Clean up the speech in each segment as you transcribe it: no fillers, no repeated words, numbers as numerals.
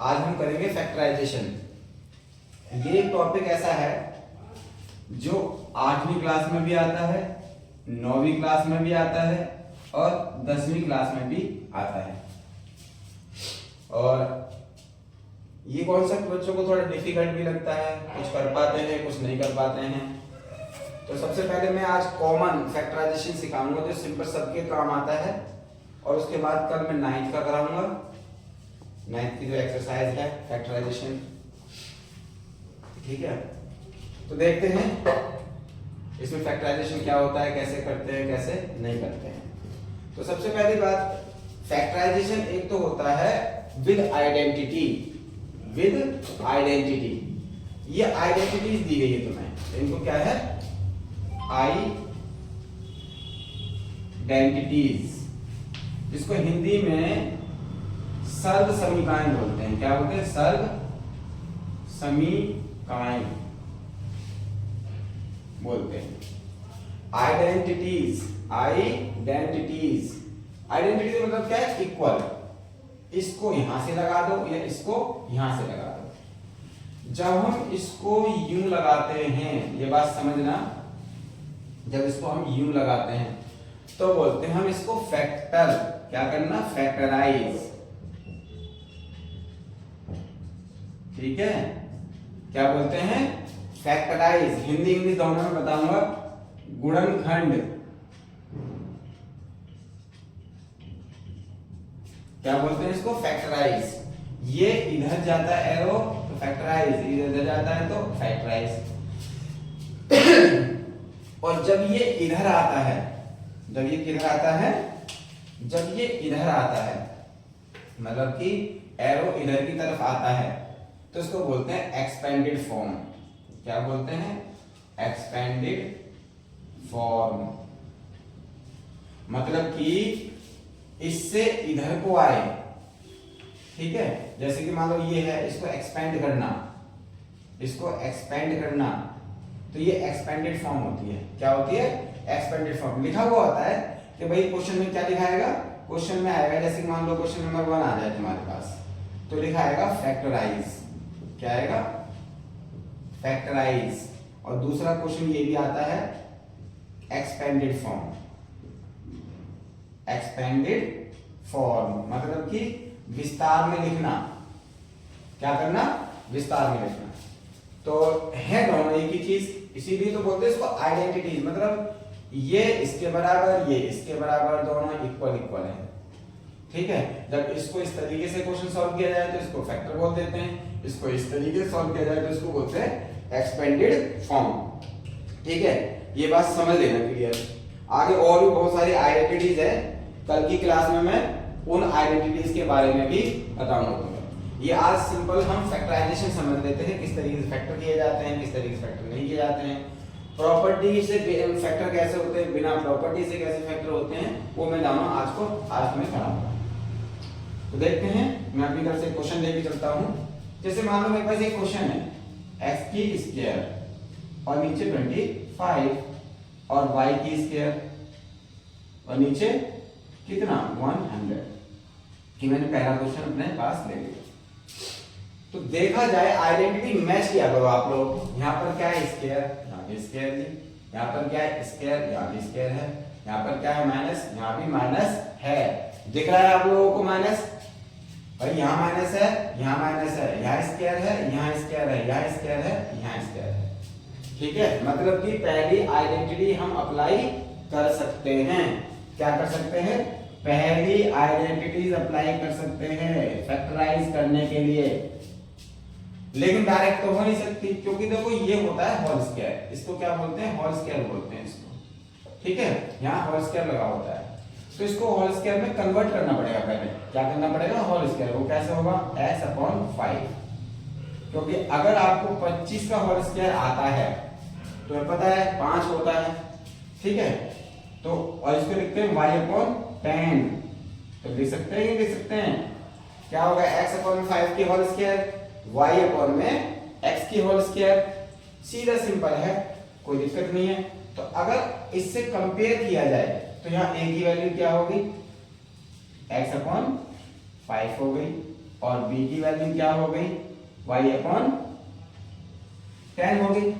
आज हम करेंगे फैक्टराइजेशन। ये एक टॉपिक ऐसा है जो 8वीं क्लास में भी आता है, 9वीं क्लास में भी आता है और 10वीं क्लास में भी आता है। और ये कॉन्सेप्ट बच्चों को थोड़ा डिफिकल्ट भी लगता है, कुछ कर पाते हैं कुछ नहीं कर पाते हैं। तो सबसे पहले मैं आज कॉमन फैक्टराइजेशन सिखाऊंगा जो सिंपल सबके काम आता है, और उसके बाद कल मैं 9th का कराऊंगा। 9th की जो एक्सरसाइज है फैक्टराइजेशन, ठीक है। तो देखते हैं इसमें फैक्टराइजेशन क्या होता है, कैसे करते हैं कैसे नहीं करते हैं। तो सबसे पहली बात, फैक्टराइजेशन एक तो होता है विद आइडेंटिटी। विद आइडेंटिटी, ये आइडेंटिटीज दी गई है तुम्हें, इनको क्या है आइडेंटिटीज, जिसको हिंदी में सर्ग समीकाएं बोलते हैं। क्या बोलते हैं? सर्ग समीकाएं बोलते हैं। आइडेंटिटीज, आइडेंटिटीज, आइडेंटिटी मतलब क्या है? इक्वल। इसको यहां से लगा दो या इसको यहां से लगा दो। जब हम इसको यूं लगाते हैं, ये बात समझना, जब इसको हम यूं लगाते हैं तो बोलते हैं हम इसको फैक्टर। क्या करना? फैक्टराइज, ठीक है। क्या बोलते हैं? फैक्टराइज। हिंदी इंग्लिश दोनों में बताऊंगा। गुणनखंड, क्या बोलते हैं इसको? फैक्टराइज। ये इधर जाता है एरो तो फैक्टराइज, इधर जाता है तो फैक्टराइज। और जब ये इधर आता है, जब ये किधर आता है? जब ये इधर आता है, मतलब कि एरो इधर की तरफ आता है, तो इसको बोलते हैं एक्सपेंडेड फॉर्म। क्या बोलते हैं? Expanded form. मतलब कि इससे इधर को आए, ठीक है। जैसे कि मान लो ये है, इसको एक्सपेंड करना, इसको एक्सपेंड करना, तो ये एक्सपेंडेड फॉर्म होती है। क्या होती है? Expanded form. लिखा हुआ होता है कि भाई क्वेश्चन में क्या लिखा आएगा? क्वेश्चन में आएगा, जैसे कि मान लो क्वेश्चन नंबर 1 आ जाए तुम्हारे पास, तो लिखा आएगा फैक्टराइज। क्या आएगा? फैक्टराइज। और दूसरा क्वेश्चन ये भी आता है एक्सपेंडेड फॉर्म। एक्सपेंडेड फॉर्म मतलब कि विस्तार में लिखना। क्या करना? विस्तार में लिखना। तो है दोनों एक ही चीज, इसीलिए तो बोलते हैं इसको आइडेंटिटीज। मतलब ये इसके बराबर, ये इसके बराबर, दोनों इक्वल इक्वल है, ठीक है। जब इसको इस तरीके से क्वेश्चन सॉल्व किया जाए तो इसको फैक्टर बोल देते हैं, इसको इस तरीके से सॉल्व किया जाए तो इसको बोलते हैं एक्सपेंडेड फॉर्म, ठीक है। ये बात समझ लेना क्लियर। आगे और भी बहुत सारी आइडेंटिटीज है, कल की क्लास में मैं उन आइडेंटिटीज के बारे में भी बताऊंगा तुम्हें। ये आज सिंपल हम फैक्टराइजेशन समझ लेते हैं, किस तरीके से फैक्टर किए जाते हैं, किस तरीके से फैक्टर नहीं किए जाते हैं। प्रॉपर्टी से फैक्टर कैसे होते हैं, बिना प्रॉपर्टी से कैसे फैक्टर होते हैं, वो मैं जानूं आज तुम्हें कराऊंगा। तो देखते हैं, मैं अपनी तरफ से क्वेश्चन लेके चलता हूं। जैसे मान लो मेरे पास एक क्वेश्चन है, x की स्क्वायर और नीचे 25 और y की स्क्वायर और नीचे कितना? 100। कि मैंने पहला क्वेश्चन अपने पास ले लिया। तो देखा जाए आइडेंटिटी मैच किया करो आप लोग। यहाँ पर क्या है? स्क्वायर, यहाँ भी स्क्वायर दी, यहाँ पर क्या है? स्क्वायर, यहाँ भी स्क्वायर है, यहाँ पर क्या है? माइनस, यहाँ भी माइनस है। दिख रहा है आप लोगों को माइनस? भाई यहाँ माइनस है, यहाँ माइनस है, यहाँ स्क्वायर है, यहाँ स्क्वायर है, यहाँ स्क्वायर है, यहाँ स्क्वायर है, ठीक है। मतलब कि पहली आइडेंटिटी हम अप्लाई कर सकते हैं। क्या कर सकते हैं? पहली आइडेंटिटीज अप्लाई कर सकते हैं फैक्टराइज करने के लिए, लेकिन डायरेक्ट तो हो नहीं सकती, क्योंकि देखो ये होता है होल स्क्वायर। इसको क्या बोलते हैं? होल स्क्वायर बोलते हैं इसको, ठीक है। यहाँ होल स्क्वायर लगा होता है, तो इसको होल स्क्वायर में कन्वर्ट करना पड़ेगा। पहले क्या करना पड़ेगा? Whole square. वो कैसे होगा? x/5। क्योंकि अगर आपको 25 का होल स्क्वायर आता है तो पता है 5 होता है, ठीक है। तो और इसको लिखते हैं y/10। तो लिख सकते हैं, ये लिख सकते हैं क्या होगा? x/5 की होल स्क्वायर, y/x की होल स्क्वायर। सीधा सिंपल है, कोई दिक्कत नहीं है। तो अगर इससे कंपेयर किया जाए तो यहाँ a की वैल्यू क्या होगी? x/5 हो गई और b की वैल्यू क्या हो गई, y/10 हो गई।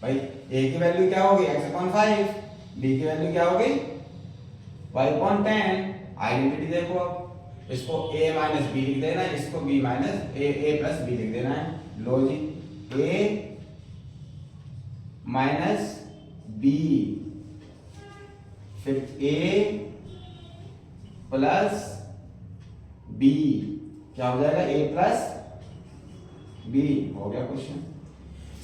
भाई a की वैल्यू क्या हो गई, x/5, b की वैल्यू क्या हो गई, y/10। आइडेंटिटी देखो, अब इसको a माइनस बी लिख देना है, इसको b minus a plus b लिख देना है। लो जी, a माइनस b, फिर a प्लस b, क्या हो जाएगा, a प्लस b। हो गया क्वेश्चन।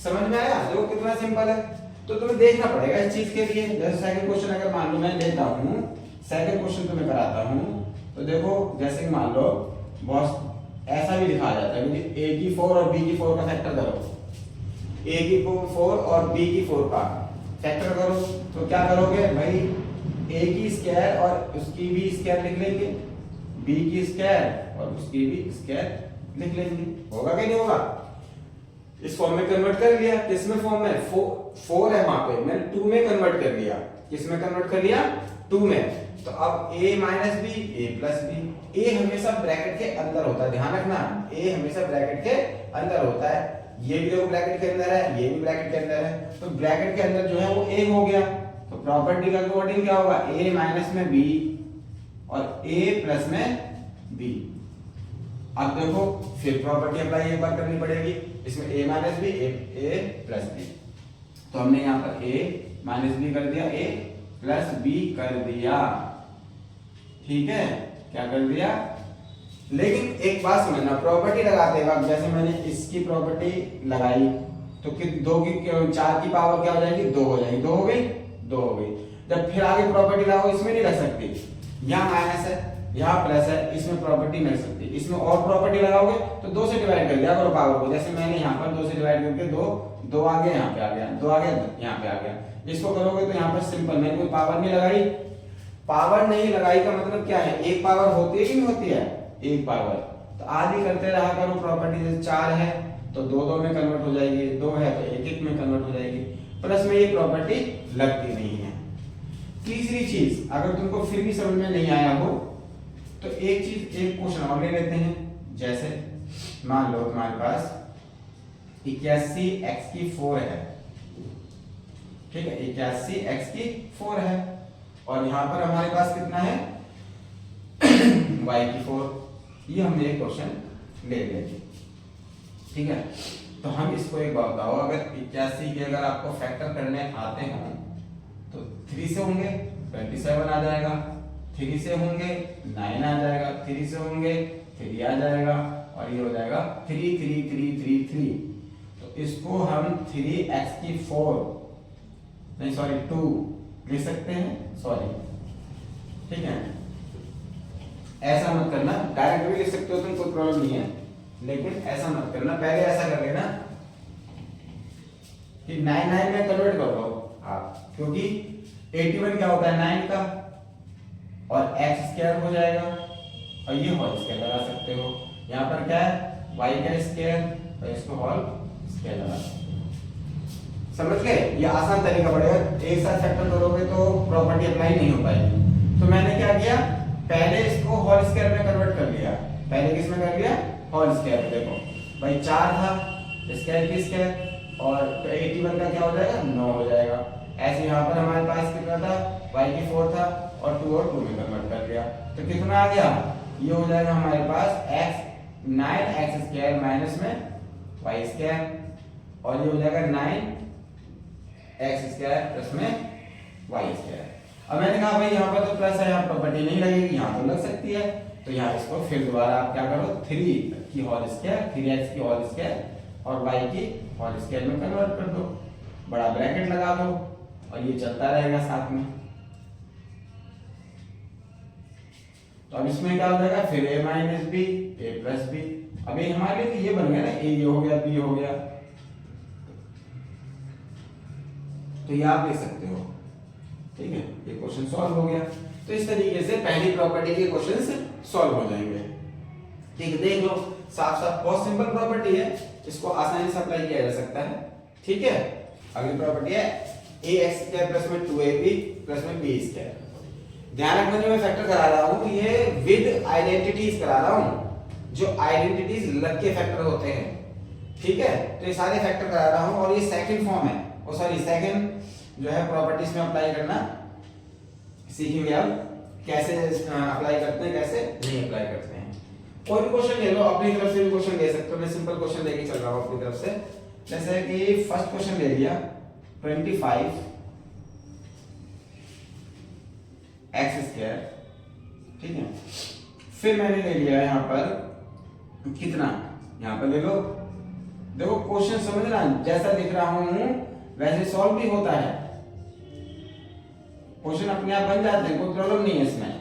समझ में आया? देखो कितना सिंपल है। तो तुम्हें देखना पड़ेगा इस चीज के लिए। जैसे सेकंड क्वेश्चन अगर मान लो मैं लेता हूं, सेकंड क्वेश्चन तुम्हें कराता हूं, तो देखो जैसे कि मान लो बॉस ऐसा भी दिखाया जाता है कि a की 4 और b की 4 का फैक्टर करो, a की 4 और b की 4 का फैक्टर करो। तो क्या करोगे भाई, a की स्क्वायर और उसकी भी स्क्वायर लिख लेंगे, b की स्क्वायर और उसकी भी स्क्वायर लिख लेंगे। होगा कि नहीं होगा? इस फॉर्म में कन्वर्ट कर लिया। किस में फॉर्म में, 4 है वहां पे, मैंने 2 में कन्वर्ट कर लिया। किस में कन्वर्ट कर लिया, 2 में। तो अब a minus b, a plus b. a हमेशा ब्रैकेट के अंदर होता है, ध्यान रखना, a हमेशा ब्रैकेट के अंदर होता है। ये भी देखो ब्रैकेट के अंदर है, ये भी ब्रैकेट के अंदर है। तो ब्रैकेट के अंदर जो है वो a हो गया। तो प्रॉपर्टी का अकॉर्डिंग क्या होगा, a माइनस में b और a प्लस में b। अब देखो फिर प्रॉपर्टी अप्लाई एक बार करनी पड़ेगी, इसमें a minus b, a plus b. तो हमने यहाँ पर a माइनस बी कर दिया, a प्लस बी कर दिया, ठीक है, क्या कर दिया। लेकिन एक बात समझना, प्रॉपर्टी लगाते वक्त जैसे मैंने इसकी प्रॉपर्टी लगाई तो कि 2 की 4 की पावर क्या हो जाएगी, 2 हो जाएगी। 2 हो गई, 2 हो गई। जब फिर आगे प्रॉपर्टी लगाओ, इसमें नहीं रख सकती, यहाँ माइनस है, यहाँ प्लस है, इसमें प्रॉपर्टी नहीं रख सकती। इसमें और प्रॉपर्टी लगाओगे तो 2 से डिवाइड कर दिया करो पावर को। जैसे मैंने यहाँ पर 2 से डिवाइड करके 2 आ गया, यहाँ पे आ गया, 2 आ गया, यहाँ पे आ गया। इसको करोगे तो यहाँ पर सिंपल, मैंने कोई पावर नहीं लगाई। पावर नहीं लगाई का मतलब क्या है, एक पावर होती है कि नहीं होती है, एक पावर। तो आधी करते रहा करो प्रॉपर्टी। जैसे 4 है तो 2 में कन्वर्ट हो जाएगी, 2 है तो 1 में कन्वर्ट हो जाएगी। प्लस में ये प्रॉपर्टी लगती नहीं है। तीसरी चीज, अगर तुमको फिर भी समझ में नहीं आया हो तो एक क्वेश्चन और ले लेते हैं। जैसे मान लो तुम्हारे पास 81x की 4 है, ठीक है, 81x की 4 है, और यहां पर हमारे पास कितना है, y की 4। ये हमने एक क्वेश्चन ले लिया, ठीक है। तो हम इसको एक बात बताओ, अगर 81 के अगर आपको फैक्टर करने आते हो तो 3 से होंगे 27 आ जाएगा, 3 से होंगे 9 आ जाएगा, 3 से होंगे 3 आ जाएगा, और ये हो जाएगा 3 3 3 3 3। तो इसको हम 3x की 4 नहीं सॉरी 2 लिख सकते हैं, सॉरी, ठीक है। ऐसा मत करना, डायरेक्ट भी लिख सकते हो तुम, कोई प्रॉब्लम नहीं है, लेकिन ऐसा मत करना। पहले ऐसा कर लेना कि 9 में कन्वर्ट कर लो आप, क्योंकि 81 क्या होता है 9 का, और x स्क्वायर हो जाएगा, और ये होल स्क्वायर लगा सकते हो। यहाँ पर क्या है, y का स्क्वायर, और इसको होल स्क्वायर लगा सकते हो। समझ गए? ये आसान तरीका पड़ेगा। एक साथ फैक्टर करोगे तो प्रॉपर्टी अप्लाई नहीं हो पाएगी। तो मैंने क्या किया, पहले इसको होल स्क्वायर में कन्वर्ट कर लिया। पहले किस में कर लिया, होल स्क्वायर। देखो भाई 4 था, स्क्वायर की स्क्वायर, और 81 का क्या हो जाएगा, 9 हो जाएगा। ऐसे यहाँ पर हमारे पास कितना था, y की 4 था, और 2 में कन्वर्ट कर लिया। तो कितना आ गया, ये हो जाएगा हमारे पास 9x स्क्वायर माइनस में y स्क्वायर, और ये हो जाएगा 9x स्क्वायर प्लस में y स्क्वायर। अब मैंने कहा भाई यहाँ पर तो प्लस है, यहाँ प्रॉपर्टी नहीं लगेगी, यहाँ तो लग सकती है। तो यहाँ इसको फिर दोबारा आप क्या करो, 3 की होल स्क्वायर, 3x की होल स्क्वायर और y की होल स्क्वायर में कन्वर्ट कर दो, बड़ा ब्रैकेट लगा दो, और ये चलता रहेगा साथ में। तो अब इसमें क्या हो जाएगा, फिर a minus b, a plus b. अब ये हमारे लिए ये बन गया ना, a ये हो गया, b हो गया, तो ये आप लिख सकते हो, ठीक है। ये क्वेश्चन सॉल्व हो गया। तो इस तरीके से पहली प्रॉपर्टी के क्वेश्चंस सॉल्व हो जाएंगे, ठीक है। देख लो, साफ साफ बहुत सिंपल प्रॉपर्टी है, इसको आसानी से अप्लाई किया जा सकता है, ठीक है। अगली प्रॉपर्टी है ax स्क्वायर प्लस में 2ab प्लस में b स्क्वायर। ध्यान रखना, जो मैं फैक्टर करा रहा हूं ये विद आइडेंटिटीज करा रहा हूं। जो आइडेंटिटीज लग के फैक्टर होते हैं, ठीक है। तो ये सारे फैक्टर करा रहा हूं और ये सेकंड फॉर्म है, ओ सॉरी सेकंड जो है प्रॉपर्टीज में अप्लाई करना सीखेंगे अब, कैसे अप्लाई करते हैं कैसे नहीं अप्लाई करते हैं। कोई भी क्वेश्चन ले लो, अपनी तरफ से भी क्वेश्चन ले सकते हो, मैं सिंपल क्वेश्चन लेके चल रहा हूं अपनी तरफ से। जैसे कि फर्स्ट क्वेश्चन ले लिया 25 x², ठीक है। फिर मैंने ले लिया यहां पर कितना, यहां पर ले लो, देखो क्वेश्चन समझना, जैसा लिख रहा हूं वैसे सॉल्व भी होता है, क्वेश्चन अपने आप बन जाते हैं, कोई प्रॉब्लम नहीं है इसमें।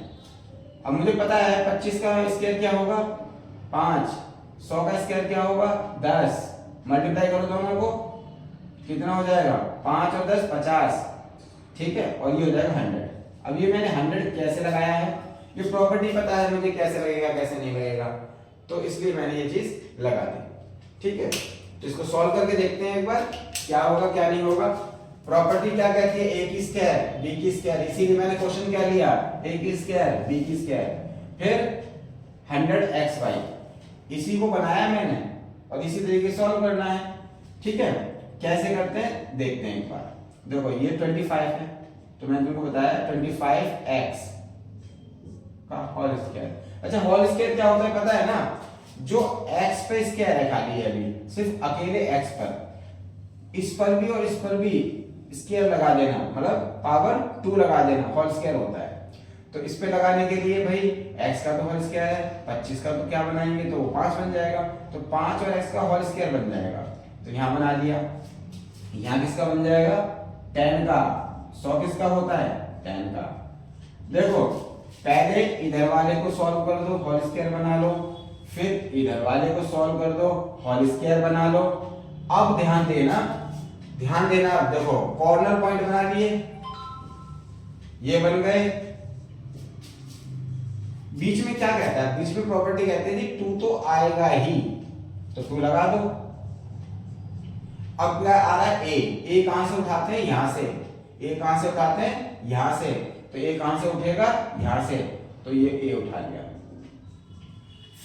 अब मुझे पता है 25 का स्क्वायर क्या होगा 5, 100 का स्क्वायर क्या होगा 10, मल्टीप्लाई करो दोनों को कितना हो जाएगा 5 और 10 50, ठीक है, और ये हो जाएगा 100। अब ये मैंने 100 कैसे लगाया है, ये प्रॉपर्टी पता है मुझे कैसे लगेगा कैसे नहीं लगेगा, तो इसलिए मैंने ये चीज लगा दी, ठीक है। तो इसको सॉल्व करके देखते हैं एक बार क्या होगा क्या नहीं होगा। प्रॉपर्टी क्या कहती है, a की स्क्वायर b की स्क्वायर, इसीलिए मैंने क्वेश्चन क्या लिया a की स्क्वायर b की स्क्वायर, फिर 100xy, इसी को बनाया मैंने और इसी तरीके से सॉल्व करना है, ठीक है। कैसे करते हैं देखते हैं एक बार। देखो ये 25 है, तो मैंने तुमको बताया 25x का होल स्क्वायर। अच्छा होल स्क्वायर क्या होता है पता है ना, जो x पे स्क्वायर है खाली है अभी सिर्फ अकेले x पर, इस पर भी और इस पर भी स्क्वायर लगा देना, मतलब पावर 2 लगा देना, होल स्क्वायर होता है। तो इस पे लगाने के लिए भाई x का तो होल स्क्वायर है, 25 का तो क्या बनाएंगे तो 5 बन जाएगा, तो 5 और x का होल स्क्वायर बन जाएगा, तो यहां बना दिया। यहां किसका बन जाएगा 10 का, 100 किसका होता है 10 का। देखो पहले इधर वाले को सॉल्व कर दो, होल स्क्वायर बना लो, फिर इधर वाले को सॉल्व कर दो, होल स्क्वायर बना लो। अब ध्यान देना, अब देखो कॉर्नर पॉइंट बना लिए, ये बन गए। बीच में क्या कहता है, बीच में प्रॉपर्टी कहते हैं जी 2 तो आएगा ही, तो 2 लगा दो। अब क्या आ रहा है a कहां से उठाते हैं यहां से, a कहां से उठाते हैं यहां से, तो a कहां से उठेगा यहां से, तो ये a उठा लिया।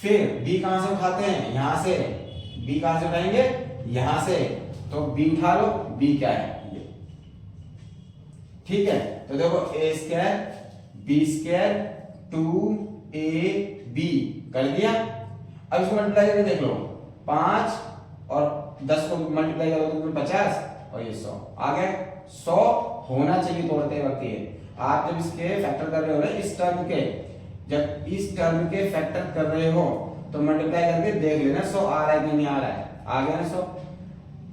फिर b कहां से उठाते हैं यहां से, b कहां से उठाएंगे यहां से, तो b उठा लो, b क्या है ये, ठीक है। तो देखो a square b square 2ab कर दिया। अब इसको मल्टीप्लाई करके देख लो, 5 और 10 को मल्टीप्लाई करो तो 50 और ये 100 आ गया। 100 होना चाहिए तोड़ते वक्त ये, आप जब इसके फैक्टर कर रहे हो ना, इस टर्म के, जब इस टर्म के फैक्टर कर रहे हो तो मल्टीप्लाई करके देख लेना 100 आ रहा है कि नहीं आ रहा है, आ गया ना 100।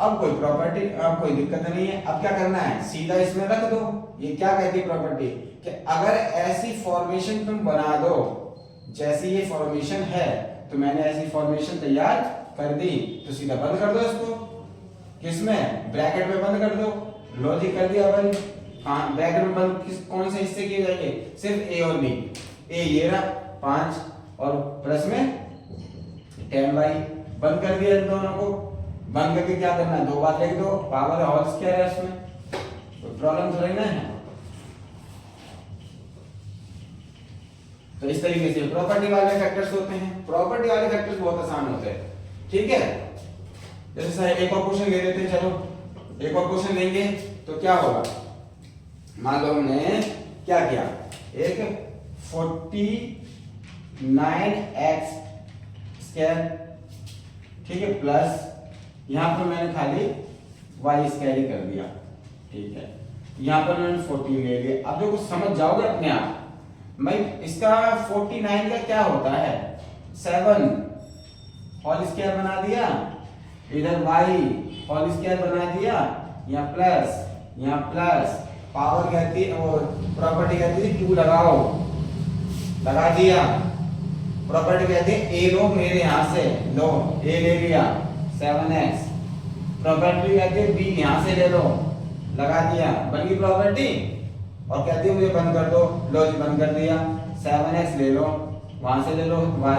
अब कोई प्रॉपर्टी, अब कोई दिक्कत नहीं है। अब क्या करना है, सीधा इसमें रख दो। ये क्या कहती है प्रॉपर्टी कि अगर ऐसी फॉर्मेशन तुम बना दो जैसी ये फॉर्मेशन है, तो मैंने ऐसी फॉर्मेशन तैयार कर दी, तो सीधा बंद कर दो इसको, किसमें ब्रैकेट में बंद कर दो। लॉजिक कर दिया बंद, हाँ ब्रैकेट में बंद कौन से हिस्से किए जाएंगे, सिर्फ a और b। a ये रहा 5 और प्लस में 10y, बंद कर दिया इन दोनों को। बंद करके क्या करना है, 2 बार लिख दो, पावर होल स्क्वायर है इसमें, कोई प्रॉब्लम थोड़ी ना है। तो इस तरीके से प्रॉपर्टी वाले फैक्टर्स होते हैं, प्रॉपर्टी वाले फैक्टर्स बहुत आसान होते हैं, ठीक है। जैसे एक और क्वेश्चन ले लेते हैं, चलो एक और क्वेश्चन लेंगे तो क्या होगा। मान लो हमने क्या किया, एक 49x स्क्वायर, ठीक है, प्लस यहां पर मैंने खाली y स्क्वायर ही कर दिया, ठीक है। यहां पर मैंने 14 ले लिया। अब देखो समझ जाओगे अपने आप, भाई इसका 49 का क्या होता है 7 होल स्क्वायर बना दिया, इधर y होल स्क्वायर बना दिया, यहाँ प्लस पावर कहती है और प्रॉपर्टी कहती है 2 लगाओ, लगा दिया। प्रॉपर्टी कहती है a लो मेरे यहां से लो, a ले लिया 7x, प्रॉपर्टी कहती है b यहां से ले लो, लगा दिया, बन गई प्रॉपर्टी। और कहती है मुझे बंद कर दो, लो जी बंद कर दिया। 7x ले लो, वहां से ले लो y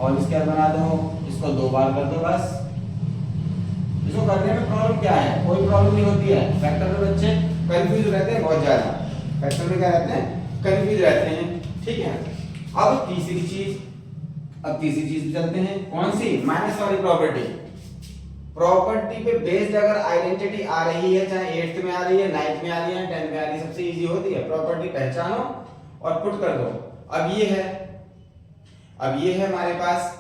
होल स्क्वायर बना दो, इसको 2 बार कर दो बस। इसको करने में प्रॉब्लम क्या है, कोई प्रॉब्लम नहीं होती है। फैक्टर में बच्चे कंफ्यूज रहते हैं बहुत ज्यादा, फैक्टर में क्या रहते हैं कंफ्यूज रहते हैं, ठीक है। अब तीसरी चीज अब तीसरी चीज चलते हैं, कौन सी? माइनस वाली प्रॉपर्टी। प्रॉपर्टी पे बेस्ड अगर आइडेंटिटी आ रही है, चाहे 8th में आ रही है, 9th में आ रही है, 10th में आ रही है, सबसे इजी होती है प्रॉपर्टी पहचानो और पुट कर दो। अब ये है हमारे पास,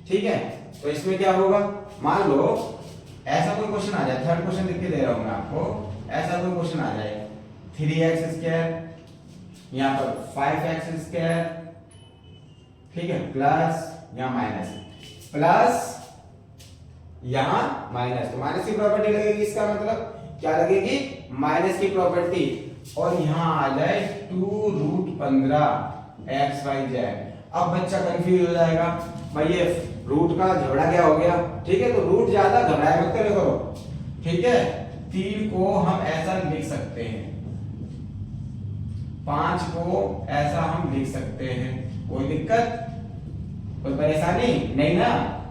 ठीक है। तो इसमें क्या होगा, मान लो ऐसा कोई क्वेश्चन आ जाए, थर्ड क्वेश्चन लिख के दे रहा हूं मैं आपको, ऐसा कोई क्वेश्चन आ जाए 3x², यहां पर 5x², ठीक है, प्लस या माइनस, प्लस यहां माइनस, तो माइनस की प्रॉपर्टी लगेगी, इसका मतलब क्या लगेगी? माइनस की प्रॉपर्टी, और यहां आ जाए 2√15 xyz। अब बच्चा कंफ्यूज हो जाएगा, भाई ये रूट का झगड़ा क्या हो गया, ठीक है। तो रूट ज्यादा घबराए मत करो, ठीक है। 3 को हम ऐसा लिख सकते हैं, 5 को ऐसा हम लिख सकते हैं, कोई दिक्कत, कोई परेशानी नहीं ना।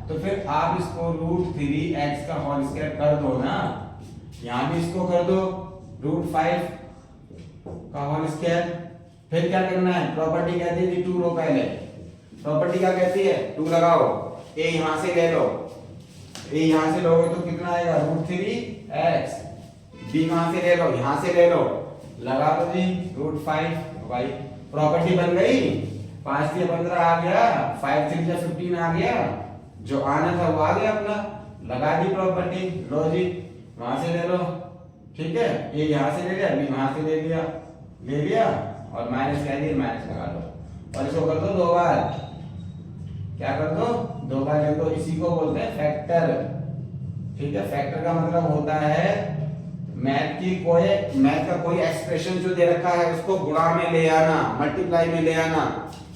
तो फिर आप इसको √3x का होल स्क्वायर कर दो ना, यहां भी इसको कर दो √5 का होल स्क्वायर। फिर क्या करना है, प्रॉपर्टी कहती है 2 रो, पहले प्रॉपर्टी क्या कहती है, 2 लगाओ, a यहां से ले लो, a यहां से लोगे तो कितना आएगा √3x, b कहां से ले लो, यहां से ले लो, लगा दो जी √5, भाई प्रॉपर्टी बन गई, 5 3 15 आ गया, 5 3 15 आ गया, जो आना था वो आ गया अपना, लगा दी प्रॉपर्टी, लो जी वहां से ले लो, ठीक है। ये यहां से ले लिया, बी वहां से ले लिया, और माइनस कह दिया, माइनस लगा लो, और इसको कर दो 2 बार, क्या कर दो 2 बार ले दो, इसी को बोलते हैं फैक्टर, ठीक है। फैक्टर का मतलब होता है मैथ का कोई एक्सप्रेशन जो दे रखा है उसको गुणा में ले आना, मल्टीप्लाई में ले आना।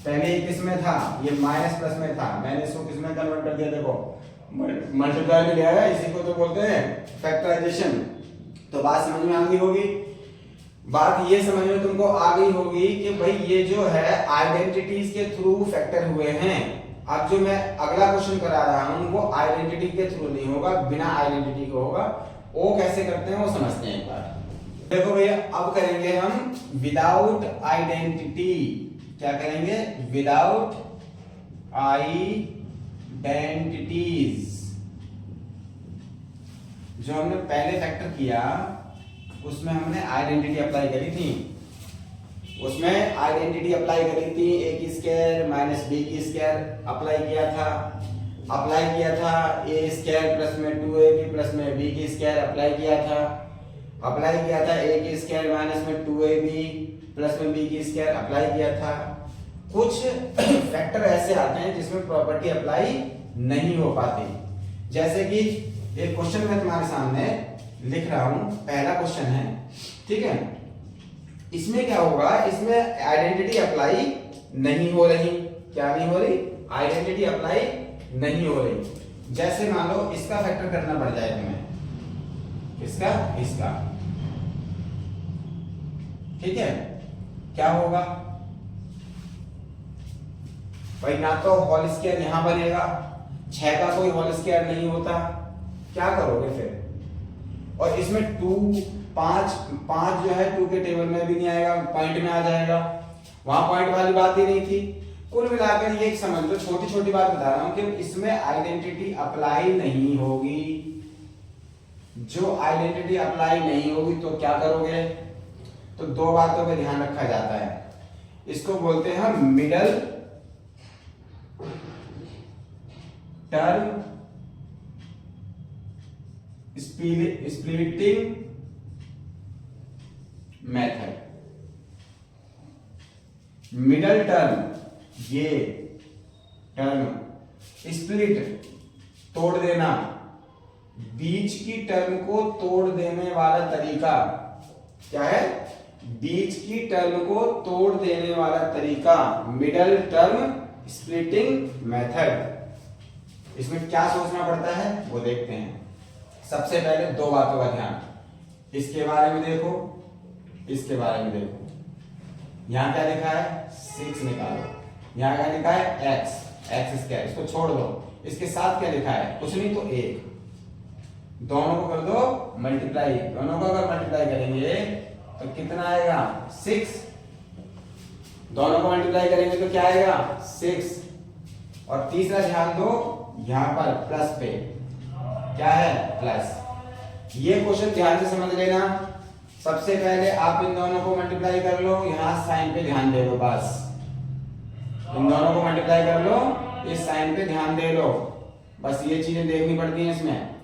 पहले ये किस में था, ये माइनस प्लस में था, मैंने इसको किस में कन्वर्ट कर दिया, देखो मल्टीप्लाई में ले आया, इसी को तो बोलते हैं फैक्टराइजेशन। तो बात समझ में आ गई होगी, बात ये समझ में तुमको आ गई होगी कि भाई ये जो है आइडेंटिटीज के थ्रू फैक्टर हुए हैं। अब जो मैं अगला क्वेश्चन करा रहा हूं वो आइडेंटिटी के थ्रू नहीं होगा, बिना आइडेंटिटी के होगा। वो कैसे करते हैं वो समझते हैं एक बार। देखो भैया, अब करेंगे हम विदाउट आइडेंटिटी, क्या करेंगे, विदाउट आइडेंटिटीज। जो हमने पहले फैक्टर किया उसमें हमने आइडेंटिटी अप्लाई करी थी, उसमें आइडेंटिटी अप्लाई करी थी, a की स्क्वायर माइनस b की स्क्वायर अप्लाई किया था a स्क्वायर प्लस में 2ab प्लस में b की स्क्वायर अप्लाई किया था a की स्क्वायर माइनस में 2ab प्लस में b की स्क्वायर अप्लाई किया था। कुछ फैक्टर ऐसे आते हैं जिसमें प्रॉपर्टी अप्लाई नहीं हो पाती, जैसे कि एक क्वेश्चन मैं तुम्हारे सामने लिख रहा हूं, पहला क्वेश्चन है, ठीक है। इसमें क्या होगा, इसमें आइडेंटिटी अप्लाई नहीं हो रही, क्या नहीं हो रही, आइडेंटिटी अप्लाई नहीं हो रही। जैसे मान लो इसका फैक्टर करना पड़ जाए तुम्हें, इसका, ठीक है, क्या होगा भाई, ना तो होल स्क्वायर यहां बनेगा, 6 का कोई होल स्क्वायर नहीं होता, क्या करोगे फिर। और इसमें 5 जो है 2 के टेबल में भी नहीं आएगा, पॉइंट में आ जाएगा, वहां पॉइंट वाली बात ही नहीं थी। कुल मिलाकर ये समझ लो, छोटी छोटी बात बता रहा हूं कि इसमें आइडेंटिटी अप्लाई नहीं होगी। जो आइडेंटिटी अप्लाई नहीं होगी तो क्या करोगे, तो 2 बातों पे ध्यान रखा जाता है, इसको बोलते हैं हम middle term splitting method. Middle term, ये टर्म स्प्लिट तोड़ देना, बीच की टर्म को तोड़ देने वाला तरीका क्या है, बीच की टर्म को तोड़ देने वाला तरीका मिडल टर्म स्प्लिटिंग मेथड। इसमें क्या सोचना पड़ता है वो देखते हैं। सबसे पहले 2 बातों का ध्यान, इसके बारे में देखो, इसके बारे में देखो। यहां क्या लिखा है 6 निकालो, यहां क्या लिखा है x स्क्वायर, इसको छोड़ दो, इसके साथ क्या लिखा है कुछ नहीं तो 1, दोनों को कर दो मल्टीप्लाई, दोनों को अगर मल्टीप्लाई करेंगे तो कितना आएगा 6, दोनों को मल्टीप्लाई करेंगे तो क्या आएगा 6, और तीसरा ध्यान दो यहाँ पर प्लस पे, क्या है प्लस। ये क्वेश्चन ध्यान से समझ लेना। सबसे पहले आप इन दोनों को मल्टीप्लाई कर लो, यहाँ साइन पे ध्यान दे लो, बस इन दोनों को मल्टीप्लाई कर लो, इस साइन पे ध्यान दे लो, बस ये चीजें देखनी पड़ती हैं इसमें।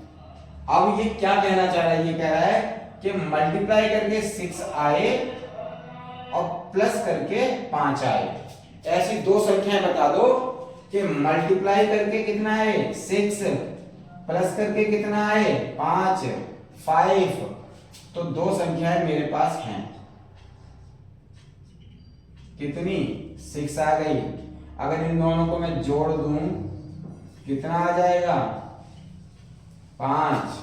अब ये क्या कहना चाह रहा है, ये कह रहा है कि मल्टीप्लाई करके 6 आए और प्लस करके 5 आए। ऐसी दो संख्याएं बता दो कि मल्टीप्लाई करके कितना है 6, प्लस करके कितना है 5, 5। तो दो संख्याएं मेरे पास हैं, कितनी 6 आ गई। अगर इन दोनों को मैं जोड़ दूं कितना आ जाएगा 5।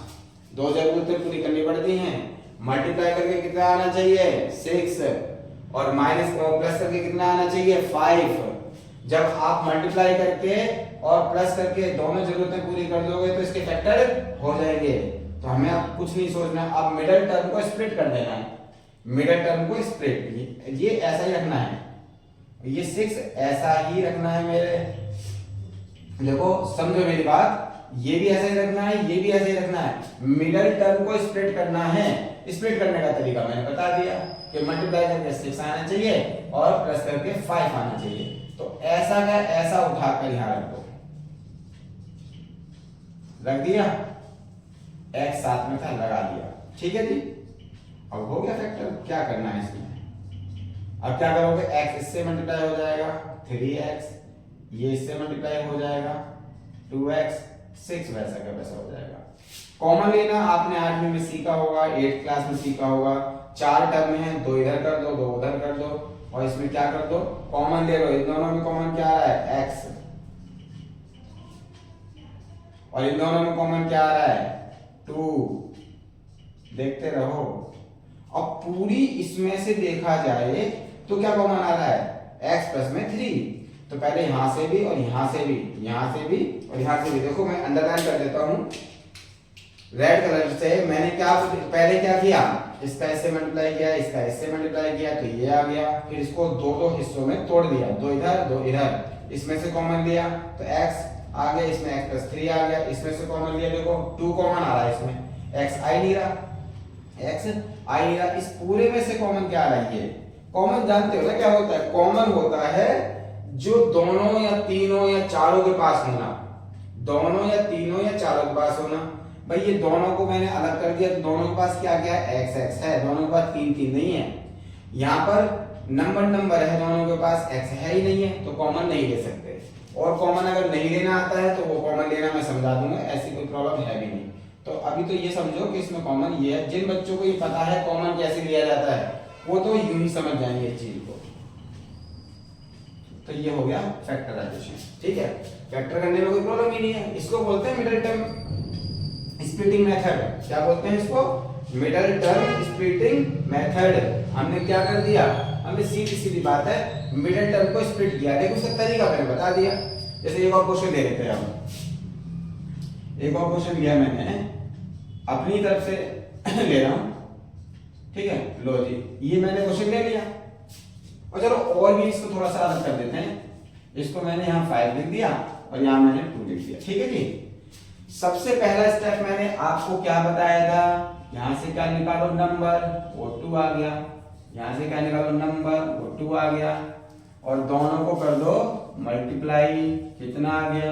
दो जरूरतें पूरी करनी पड़ती हैं। मल्टीप्लाई करके कितना आना चाहिए 6 और माइनस प्लस करके कितना आना चाहिए 5। जब आप मल्टीप्लाई करके और प्लस करके दोनों जरूरतें पूरी कर दोगे तो इसके फैक्टर हो जाएंगे। तो हमें अब कुछ नहीं सोचना, अब मिडिल टर्म को स्प्लिट कर देना है। मिडिल टर्म को स्प्लिट, ये ऐसा ही रखना है, ये 6 ऐसा ही रखना है मेरे। देखो समझो मेरी बात, ये भी ऐसा ही रखना है, ये भी ऐसा ही रखना है। मिडिल टर्म को स्प्लिट करना है। स्प्लिट करने का तरीका मैंने बता दिया कि मल्टीप्लाई करके 6 आना चाहिए और प्लस करके 5 आना चाहिए। तो ऐसा का ऐसा उठाकर यहां रख दो, रख दिया, x साथ में था लगा दिया, ठीक है जी। अब हो गया फैक्टर। क्या करना है इसमें, अब क्या करोगे, x इससे मल्टीप्लाई हो जाएगा 3x, ये इससे मल्टीप्लाई हो जाएगा 2x, 6 वैसा का वैसा हो जाएगा। कॉमन लेना आपने 8वीं में सीखा होगा, 8th क्लास में सीखा होगा। 4 टर्म है, 2 इधर कर दो 2 उधर कर दो और इसमें क्या कर दो कॉमन ले लो। इन दोनों में कॉमन क्या आ रहा है x और इन दोनों में कॉमन क्या आ रहा है 2। देखते रहो। अब पूरी इसमें से देखा जाए तो क्या कॉमन आ रहा है x प्लस में 3। तो पहले यहां से भी और यहां से भी, यहां से भी और यहां से भी। देखो मैं अंडरलाइन कर देता हूं रेड कलर से। मैंने क्या पहले क्या किया, इसका इससे मल्टीप्लाई किया, इसका इससे मल्टीप्लाई किया तो ये आ गया। फिर इसको दो हिस्सों में तोड़ दिया, 2 इधर 2 इधर। इसमें से कॉमन लिया तो x आ गया, इसमें x प्लस 3 आ गया। इसमें से कॉमन लिया, देखो 2 कॉमन आ रहा है इसमें, x आई नहीं रहा, x आई नहीं रहा। इस पूरे में से कॉमन क्या आ रहा है, ये कॉमन जानते हो ना क्या होता है, कॉमन होता है जो दोनों या तीनों या चारों के पास होना, दोनों या तीनों या चारों के पास होना। भाई ये दोनों को मैंने अलग कर दिया तो दोनों के पास क्या क्या है x है, दोनों के पास 3 3 नहीं है। यहाँ पर नंबर है, दोनों के पास x है ही नहीं है तो कॉमन नहीं ले सकते। और कॉमन अगर नहीं लेना आता है तो वो कॉमन लेना मैं समझा दूंगा, ऐसी कोई प्रॉब्लम है भी नहीं। तो अभी तो ये समझो कि इसमें कॉमन ये है। जिन बच्चों को ये पता है कॉमन कैसे लिया जाता है वो तो यूं ही समझ जाएंगे इस चीज को। तो ये हो गया फैक्टराइजेशन, ठीक है। फैक्टर करने में कोई प्रॉब्लम ही नहीं है। इसको बोलते हैं मिडिल टर्म स्प्लिटिंग मेथड। क्या बोलते हैं इसको, मिडिल टर्म स्प्लिटिंग मेथड। हमने क्या कर दिया, हमने सीधी सीधी बात है मिडिल टर्म को स्प्लिट किया। देखो उसका तरीका मैंने बता दिया। जैसे एक और क्वेश्चन ले लेते हैं हम, एक और क्वेश्चन लिया मैंने अपनी तरफ से ले रहा हूं, ठीक है। लो जी ये मैंने क्वेश्चन ले लिया और चलो और भी इसको थोड़ा सा अलग कर देते हैं। इसको मैंने यहाँ 5 लिख दिया और यहाँ मैंने 2 लिख दिया, ठीक है जी। सबसे पहला स्टेप मैंने आपको क्या बताया था, यहां से क्या निकालो नंबर, वो 2 आ गया। यहां से क्या निकालो नंबर, वो 2 आ गया। और दोनों को कर दो मल्टीप्लाई, कितना आ गया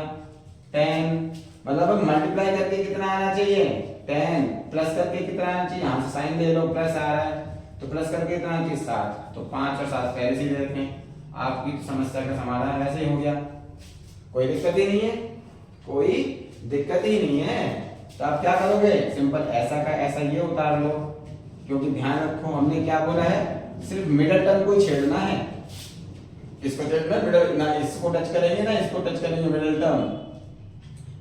10। मतलब अब मल्टीप्लाई करके कितना आना चाहिए 10, प्लस करके कितना आना चाहिए, यहां से साइन ले लो, प्लस आ रहा है तो प्लस करके कितना आना चाहिए 7। तो 5 और 7 पहले से ले रखें। आपकी समस्या का समाधान ऐसे ही हो गया, कोई दिक्कत ही नहीं है, कोई दिक्कत ही नहीं है। तो आप क्या करोगे, सिंपल ऐसा का ऐसा ये उतार लो। क्योंकि ध्यान रखो हमने क्या बोला है, सिर्फ मिडिल टर्म को ही छेड़ना है। इसको छेड़ना मिडिल ना, इसको टच करेंगे ना इसको टच करेंगे मिडिल टर्म,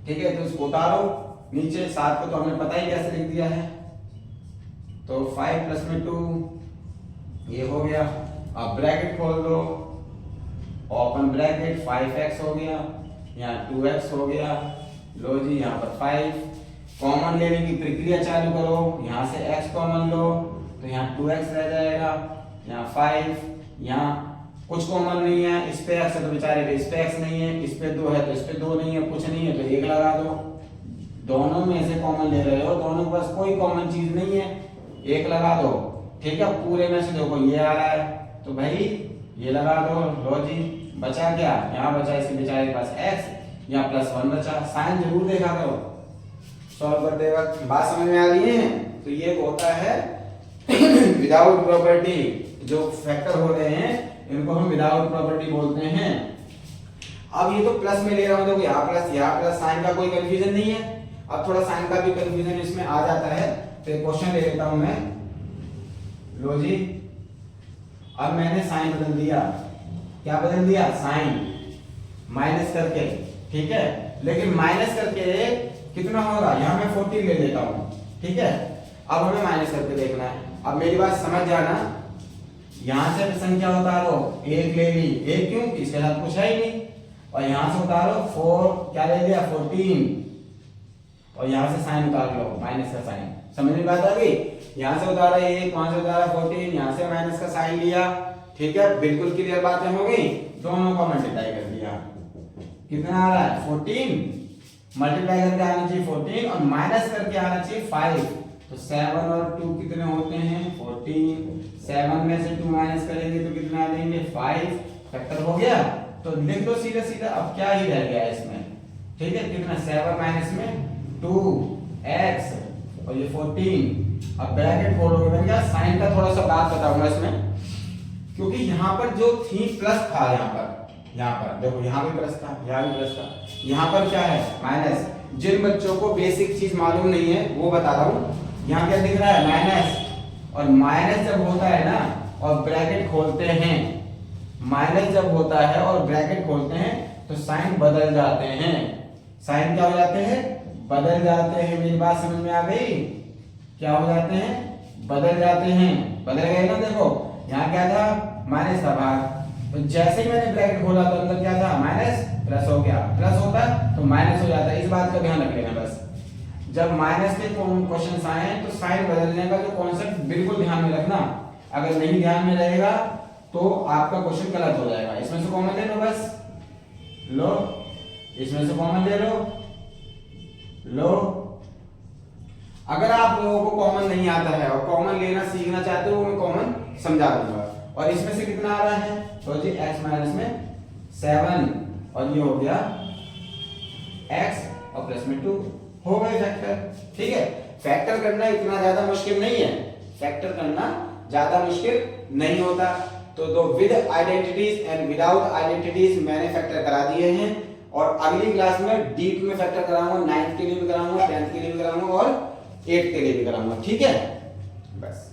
ठीक है। तो इसको उतारो नीचे, 7 को तो हमने पता ही कैसे लिख दिया है। तो 5 प्लस में 2 ये हो गया। अब ब्रैकेट खोल दो, ओपन ब्रैकेट, 5x हो गया, यहाँ 2x हो गया। लो जी यहाँ पर 5 कॉमन लेने की प्रक्रिया चालू करो। यहाँ से x कॉमन लो तो यहाँ 2x रह जाएगा, यहाँ 5, यहाँ कुछ कॉमन नहीं है, इस पे x है तो बेचारे पे इस पे x नहीं है, इस पे 2 है तो इस पे 2 नहीं है, कुछ नहीं है तो 1 लगा दो। दोनों में से कॉमन ले रहे हो, दोनों के पास कोई कॉमन चीज नहीं है, 1 लगा दो। ठीक है, पूरे में से देखो ये आ रहा है तो भाई ये लगा दो। लो जी, बचा क्या, यहाँ बचा इसके बेचारे के पास x, यहाँ +1 बचा। साइन जरूर देखा करो सॉल्व करते वक्त। बात समझ में आ रही है? तो ये होता है विदाउट प्रॉपर्टी। जो फैक्टर हो रहे हैं इनको हम विदाउट प्रॉपर्टी बोलते हैं। अब ये तो प्लस में ले रहा हूं, देखो यहाँ प्लस, साइन का कोई कंफ्यूजन नहीं है। अब थोड़ा साइन का भी कंफ्यूजन इसमें आ जाता है, तो एक क्वेश्चन ले लेता हूं मैं। लो जी, अब मैंने साइन बदल दिया। क्या बदल दिया? साइन माइनस करके। ठीक है, लेकिन माइनस करके कितना होगा, यहाँ मैं 14 ले लेता हूँ। ठीक है, अब हमें माइनस करके देखना है। अब मेरी बात समझ जाना, यहां से संख्या उतारो, 1 ले ली। 1 क्यों? इसके साथ कुछ है ही नहीं। और यहां से उतारो 4, क्या ले लिया? 14। और यहां से साइन उतार लो, माइनस का साइन। समझ में बात आ गई? यहां से उतारा 1, वहां से उतारा 14, यहां से माइनस का साइन लिया। ठीक है, बिल्कुल क्लियर बातें हो गई। दोनों को मल्टीप्लाई कर दिया, कितना आ रहा है? 14। मल्टीप्लाई करके आना चाहिए 14 और माइनस करके आना चाहिए 5। तो 7 और 2 कितने होते हैं? 14। 7 में से 2 माइनस करेंगे तो कितना आ जाएंगे? 5। फैक्टर हो गया। तो लिख दो सीधा सीधा। अब क्या ही रह गया इसमें? ठीक है, कितना? 7 माइनस में 2x और ये 14। अब ब्रैकेट खोलोगे, बन गया। साइन का थोड़ा सा बात बताऊंगा इसमें, क्योंकि यहाँ पर जो थी प्लस था, यहाँ पर देखो, यहाँ भी प्लस था, यहाँ भी प्लस था, यहाँ पर क्या है? माइनस। जिन बच्चों को बेसिक चीज मालूम नहीं है वो बता रहा हूँ। यहाँ क्या दिख रहा है? माइनस। और माइनस जब होता है ना और ब्रैकेट खोलते हैं, माइनस जब होता है और ब्रैकेट खोलते हैं तो साइन बदल जाते हैं। साइन क्या हो जाते हैं? बदल जाते हैं। मेरी बात समझ में आ गई? क्या हो जाते हैं? बदल जाते हैं। बदल गए ना? देखो यहाँ क्या था? माइनस था बाहर, तो जैसे ही मैंने ब्रैकेट खोला तो अंदर क्या था? माइनस। प्लस हो गया, प्लस होता तो माइनस हो जाता है। इस बात का ध्यान रख लेना बस। जब माइनस के क्वेश्चन आए तो साइन बदलने का जो कॉन्सेप्ट बिल्कुल ध्यान में रखना। अगर नहीं ध्यान में रहेगा तो आपका क्वेश्चन गलत हो जाएगा। इसमें से कॉमन ले लो बस। लो, इसमें से कॉमन ले लो। अगर आप लोगों को कॉमन नहीं आता है और कॉमन लेना सीखना चाहते हो, मैं कॉमन समझा दूंगा। और इसमें से कितना आ रहा है? तो जी x माइनस में 7 और ये हो गया x और प्लस में 2 हो गए फैक्टर। ठीक है, फैक्टर करना इतना ज्यादा मुश्किल नहीं है। फैक्टर करना ज्यादा मुश्किल नहीं होता। तो with identities and without identities मैंने फैक्टर करा दिए हैं। और अगली क्लास में डीप में फैक्टर कराऊंगा, 9th के लिए भी कराऊंगा, 10th के लिए भी कराऊंगा और 8th के लिए भी कराऊंगा। ठीक है, बस।